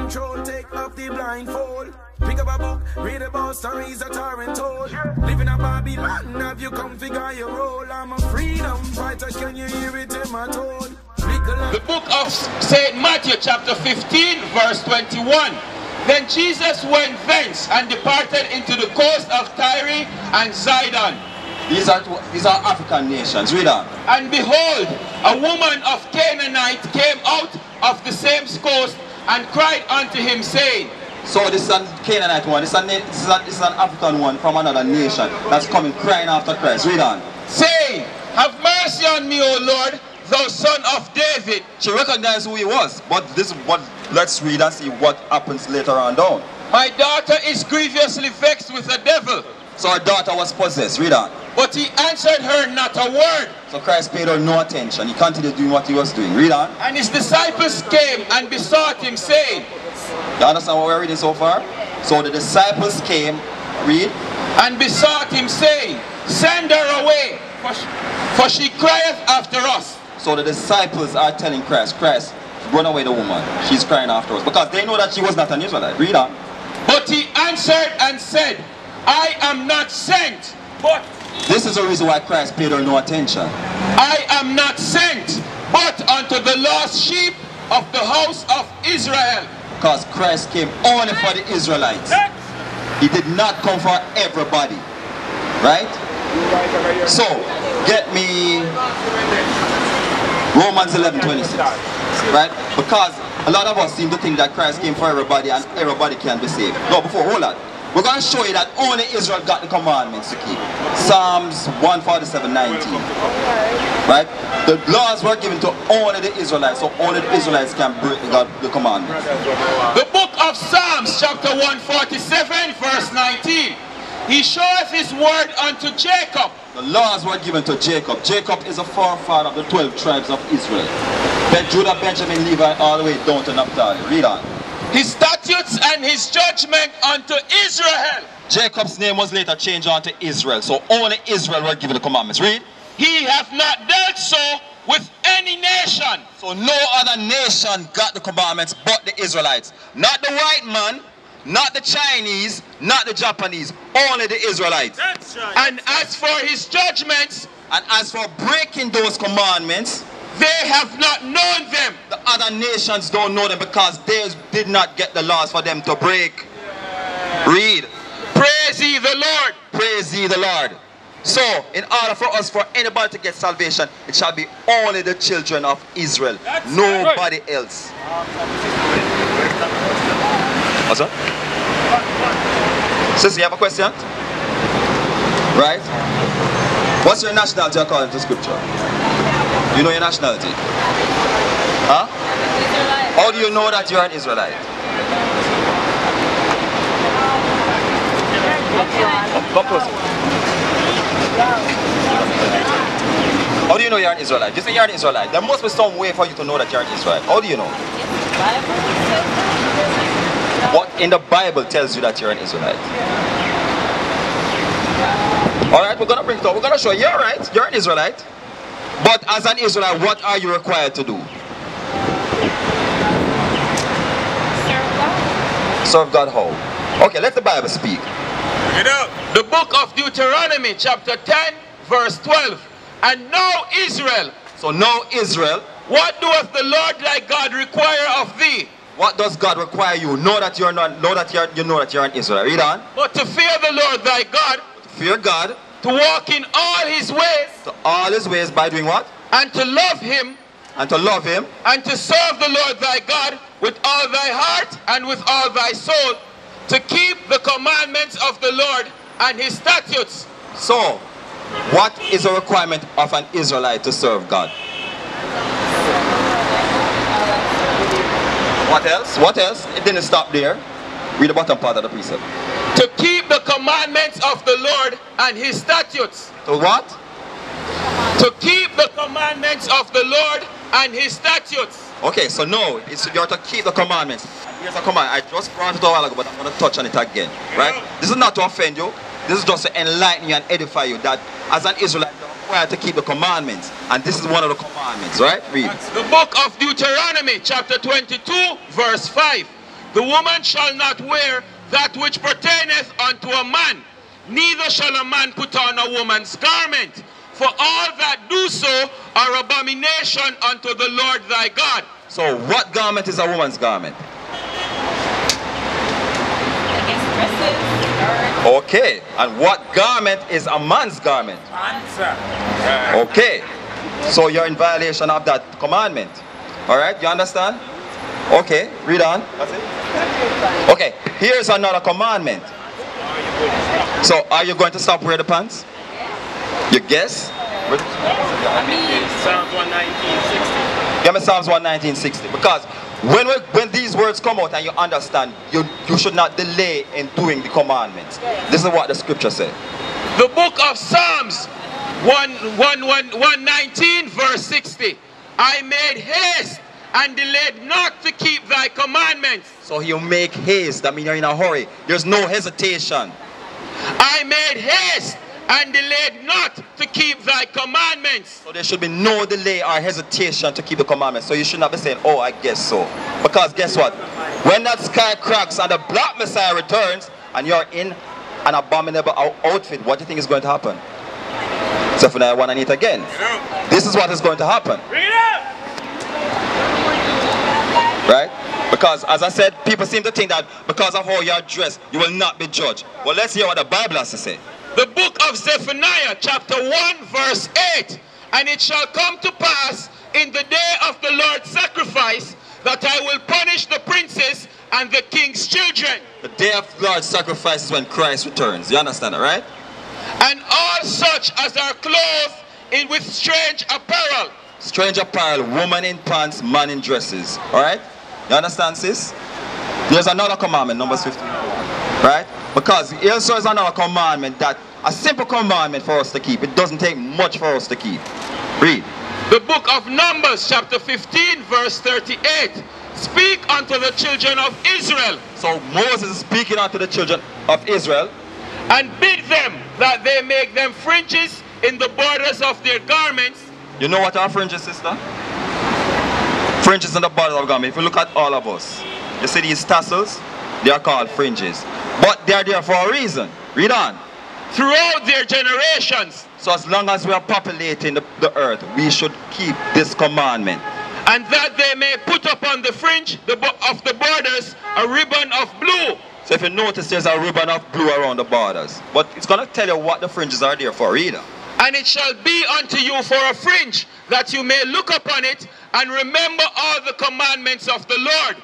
control, take off the blindfold. Pick up a book, read about stories that aren't told. Live in a Babylon, have you come figure your role? I'm a freedom fighter, can you hear it in my tone? The book of St. Matthew chapter 15 verse 21. Then Jesus went thence and departed into the coast of Tyre and Sidon. These are African nations, read on. And behold, a woman of Canaanite came out of the same coast and cried unto him, saying, so this is an Canaanite one, this is an African one from another nation that's coming crying after Christ, read on. Saying, have mercy on me, O Lord, thou son of David. She recognized who he was, but this is what, let's read and see what happens later on down. My daughter is grievously vexed with a devil. So her daughter was possessed, read on. But he answered her not a word. So Christ paid her no attention, he continued doing what he was doing, read on. And his disciples came and besought him, saying, you understand what we're reading so far? So the disciples came, read. And besought him, saying, send her away, for she crieth after us. So the disciples are telling Christ, Christ, run away the woman, she's crying after us. Because they know that she was not an Israelite, read on. But he answered and said, I am not sent, but... This is the reason why Christ paid her no attention. I am not sent, but unto the lost sheep of the house of Israel. Because Christ came only for the Israelites. He did not come for everybody. Right? So, get me Romans 11:26. Right? Because a lot of us seem to think that Christ came for everybody and everybody can be saved. No, before, hold on. We're going to show you that only Israel got the commandments to keep. Psalms 147:19. Right? The laws were given to only the Israelites, so only the Israelites can break the commandments. The book of Psalms chapter 147 verse 19. He showeth his word unto Jacob. The laws were given to Jacob. Jacob is a forefather of the 12 tribes of Israel. Then Judah, Benjamin, Levi, all the way down to Naphtali. Read on. His statutes and his judgment unto Israel. Jacob's name was later changed on to Israel, so only Israel were given the commandments. Read. He hath not dealt so with any nation. So no other nation got the commandments but the Israelites. Not the white man, not the Chinese, not the Japanese, only the Israelites. That's right. And as for his judgments, and as for breaking those commandments, they have not known them. The other nations don't know them because they did not get the laws for them to break. Read. Praise ye the Lord. Praise ye the Lord. So, in order for us, for anybody to get salvation, it shall be only the children of Israel. That's nobody right. else. What's that? Sister, you have a question? Right? What's your nationality according to scripture? You know your nationality? Huh? How do you know that you're an Israelite? Come closer. How do you know you're an Israelite? You say you're an Israelite. There must be some way for you to know that you're an Israelite. How do you know? What in the Bible tells you that you're an Israelite? Alright, we're going to bring it up. We're going to show you, you're right, you're an Israelite. But as an Israelite, what are you required to do? Serve God how? Okay, let the Bible speak. The book of Deuteronomy chapter 10 verse 12. And know Israel. So know Israel. What doeth the Lord thy God require of thee? What does God require you? Know that you're not. Know that you're an Israelite. Read on. But to fear the Lord thy God. To fear God. To walk in all his ways. To all his ways by doing what? And to love him. And to love him. And to serve the Lord thy God with all thy heart and with all thy soul. To keep the commandments of the Lord and his statutes. So, what is a requirement of an Israelite to serve God? What else? What else? It didn't stop there. Read the bottom part of the precept. To keep the commandments of the Lord and his statutes. To what? To keep the commandments of the Lord and his statutes. Okay, so no, you are to keep the commandments. Here's a command. I just brought it a while ago, but I'm going to touch on it again. Right? This is not to offend you. This is just to enlighten you and edify you that as an Israelite, you're required to keep the commandments. And this is one of the commandments, right? Read. The book of Deuteronomy, chapter 22, verse 5. The woman shall not wear that which pertaineth unto a man, neither shall a man put on a woman's garment. For all that do so are abomination unto the Lord thy God. So what garment is a woman's garment? Okay. And what garment is a man's garment? Okay. So you're in violation of that commandment. Alright, you understand? Okay, read on. That's it. Okay, here's another commandment. So are you going to stop wearing the pants? You guess? Psalms 119:60. Give me Psalms 119:60. Because when these words come out and you understand, you should not delay in doing the commandments. This is what the scripture says. The book of Psalms 119 verse 60. I made haste and delayed not to keep thy commandments. So you make haste, that means you're in a hurry. There's no hesitation. I made haste and delayed not to keep thy commandments. So there should be no delay or hesitation to keep the commandments. So you should not be saying, oh, I guess so. Because guess what? When that sky cracks and the black Messiah returns and you're in an abominable outfit, what do you think is going to happen? Zephaniah 1 and 8 again. This is what is going to happen. Bring it up! Right? Because as I said, people seem to think that because of how you're dressed, you will not be judged. Well, let's hear what the Bible has to say. The book of Zephaniah chapter 1 verse 8. And it shall come to pass in the day of the Lord's sacrifice that I will punish the princes and the king's children. The day of the Lord's sacrifice is when Christ returns. You understand that, right? And all such as are clothed with strange apparel. Strange apparel, woman in pants, man in dresses. Alright? You understand, sis? There's another commandment, Numbers 15. Right? Because also is another commandment, that a simple commandment for us to keep. It doesn't take much for us to keep. Read. The book of Numbers chapter 15 verse 38. Speak unto the children of Israel. So Moses is speaking unto the children of Israel. And bid them that they make them fringes in the borders of their garments. You know what are fringes, sister? Fringes in the borders of garment. If you look at all of us, you see these tassels? They are called fringes. But they are there for a reason. Read on. Throughout their generations. So as long as we are populating the earth, we should keep this commandment. And that they may put upon the fringe of the borders a ribbon of blue. So if you notice, there's a ribbon of blue around the borders. But it's going to tell you what the fringes are there for, either. And it shall be unto you for a fringe, that you may look upon it and remember all the commandments of the Lord.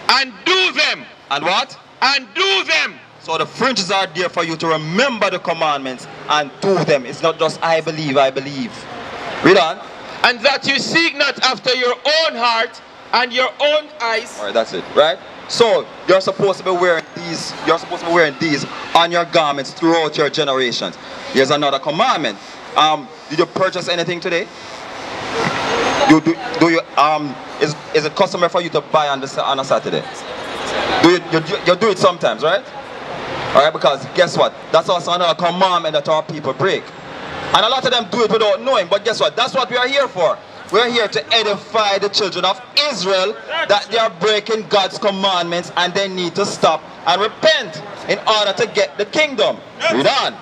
And do them. And what? And do them. So the fringes are there for you to remember the commandments and do them. It's not just I believe, I believe. Read on. And that you seek not after your own heart and your own eyes. Alright, that's it, right? So you're supposed to be wearing these, on your garments throughout your generations. Here's another commandment. Did you purchase anything today? Is it customary for you to buy on a Saturday? You do it sometimes, right? Alright, because guess what? That's also another commandment that our people break. And a lot of them do it without knowing, but guess what? That's what we are here for. We're here to edify the children of Israel that they are breaking God's commandments and they need to stop and repent in order to get the kingdom. Read on.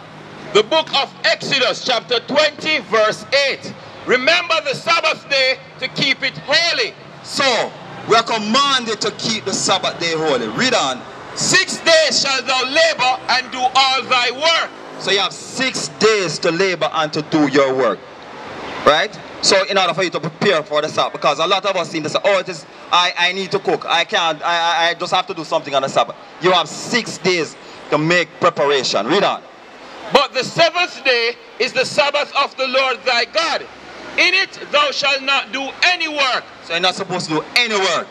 The book of Exodus chapter 20 verse 8. Remember the Sabbath day to keep it holy. So, we are commanded to keep the Sabbath day holy. Read on. 6 days shalt thou labor and do all thy work. So you have 6 days to labor and to do your work. Right? So in order for you to prepare for the Sabbath, because a lot of us seem to say, oh, it is, I need to cook. I can't, I just have to do something on the Sabbath. You have 6 days to make preparation. Read on. But the seventh day is the Sabbath of the Lord thy God. In it thou shalt not do any work. So you're not supposed to do any work.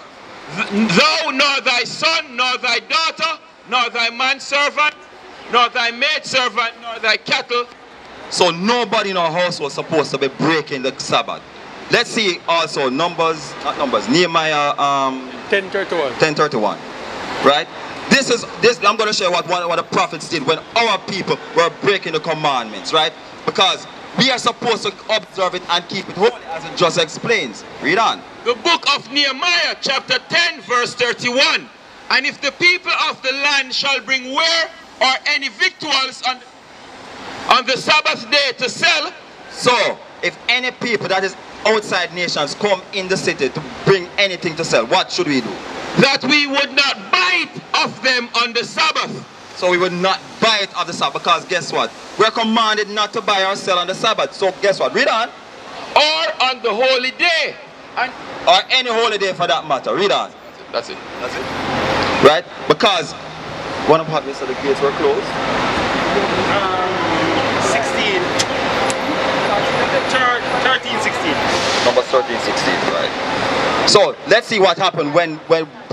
Thou, nor thy son, nor thy daughter, nor thy manservant, nor thy maidservant, nor thy cattle. So nobody in our house was supposed to be breaking the Sabbath. Let's see also Nehemiah 10:31. 10:31. Right? This I'm going to show you what the prophets did when our people were breaking the commandments, right? Because we are supposed to observe it and keep it holy, as it just explains. Read on. The book of Nehemiah chapter 10 verse 31. And if the people of the land shall bring ware or any victuals on the Sabbath day to sell. So, if any people that is outside nations come in the city to bring anything to sell, what should we do? That we would not buy it of them on the Sabbath. So we would not buy it on the Sabbath, because guess what? We're commanded not to buy or sell on the Sabbath. So guess what? Read on. Or on the holy day. Or any holy day for that matter. Read on. That's it. That's it. Right? Because one of the so the gates were closed. 16. 13, 16. Numbers 13, 16, right. So let's see what happened when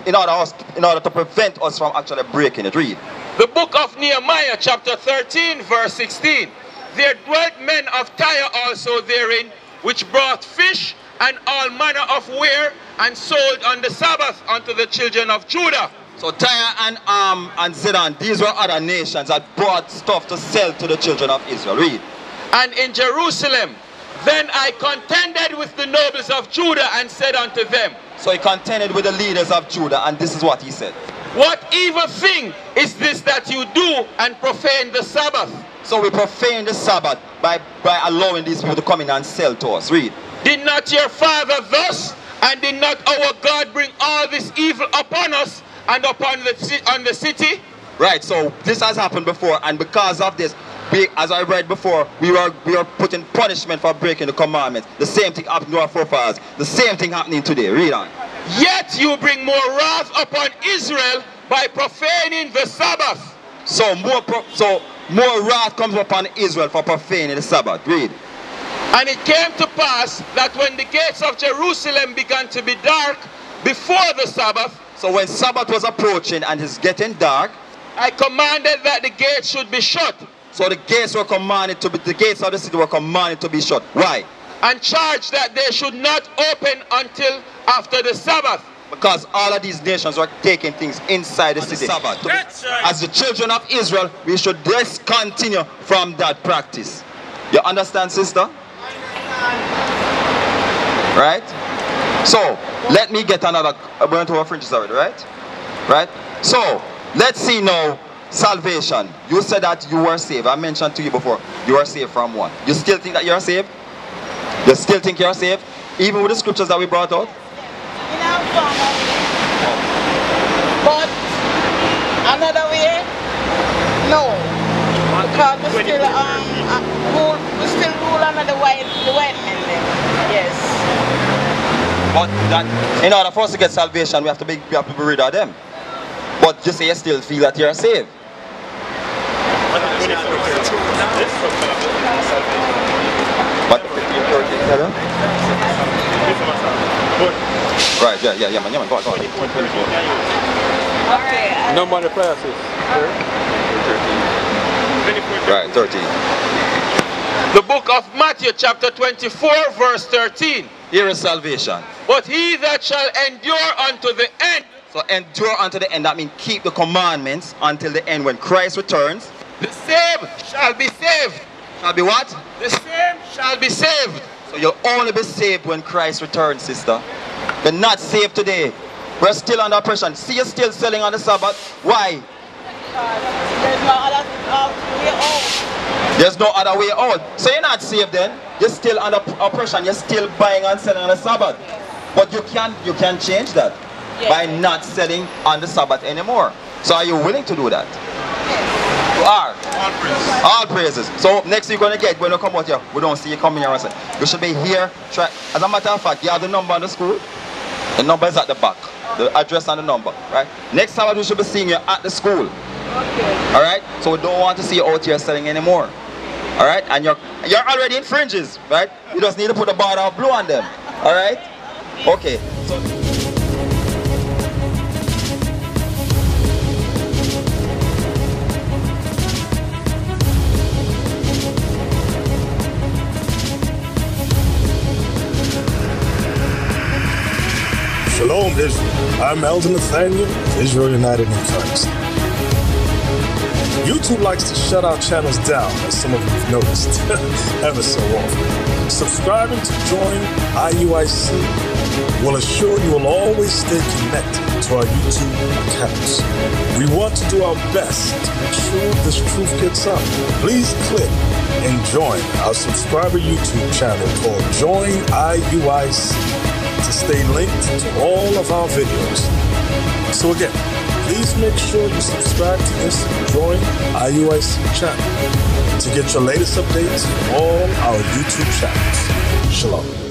in order to prevent us from actually breaking it. Read. The book of Nehemiah, chapter 13, verse 16. There dwelt men of Tyre also therein, which brought fish and all manner of ware, and sold on the Sabbath unto the children of Judah. So Tyre and Zidon, these were other nations that brought stuff to sell to the children of Israel. Read. And in Jerusalem, then I contended with the nobles of Judah and said unto them. So he contended with the leaders of Judah, and this is what he said. What evil thing is this that you do and profane the Sabbath? So we profane the Sabbath by allowing these people to come in and sell to us. Read. Did not your father thus, and did not our God bring all this evil upon us and upon the city? Right, so this has happened before, and because of this, as I read before, we were put in punishment for breaking the commandments. The same thing happened to our forefathers. The same thing happening today. Read on. Yet you bring more wrath upon Israel by profaning the Sabbath. So more wrath comes upon Israel for profaning the Sabbath. Read. And it came to pass that when the gates of Jerusalem began to be dark before the Sabbath. So when Sabbath was approaching and it's getting dark, I commanded that the gates should be shut. So the gates were commanded to be, the gates of the city were commanded to be shut. Why? And charged that they should not open until after the Sabbath. Because all of these nations were taking things inside the city. Sabbath. That's right. As the children of Israel, we should discontinue from that practice. You understand, sister? Right? So, let me get another, we're going to our fringes already, right? Right? So, let's see now, salvation. You said that you were saved. I mentioned to you before, you are saved from what? You still think that you are saved? You still think you are saved? Even with the scriptures that we brought out? But another way, no. Because we still rule under the white men then. Yes. But that in order for us to get salvation, we have to be rid of them. But you say you still feel that you are saved. But right, yeah, man, go on. Okay. No more classes. Right, 13. The book of Matthew chapter 24 verse 13. Here is salvation. But he that shall endure unto the end. So endure unto the end, that means keep the commandments until the end when Christ returns. The same shall be saved. Shall be what? The same shall be saved. So you'll only be saved when Christ returns, sister. You're not saved today. We're still under oppression. See, you're still selling on the Sabbath. Why? There's no other way out. There's no other way out. So you're not saved then. You're still under oppression. You're still buying and selling on the Sabbath. But you can change that by not selling on the Sabbath anymore. So are you willing to do that? Yes. You are. All praises. So next you're going to get, when you come out here, we don't see you coming here and say, you should be here. Try. As a matter of fact, you have the number on the school. The number is at the back. The address and the number. Right? Next Sabbath we should be seeing you at the school. Okay. Alright? So we don't want to see you out here selling anymore. Alright? And you're already in fringes, right? You just need to put a bar of blue on them. Alright? Okay. So Shalom, Israel. I'm Elder Nathaniel, Israel United in Christ. YouTube likes to shut our channels down, as some of you have noticed, ever so often. Subscribing to join IUIC will assure you will always stay connected to our YouTube accounts. We want to do our best to make sure this truth gets out. Please click and join our subscriber YouTube channel called Join IUIC to stay linked to all of our videos. So again, please make sure you subscribe to this Join IUIC channel to get your latest updates on all our YouTube channels. Shalom.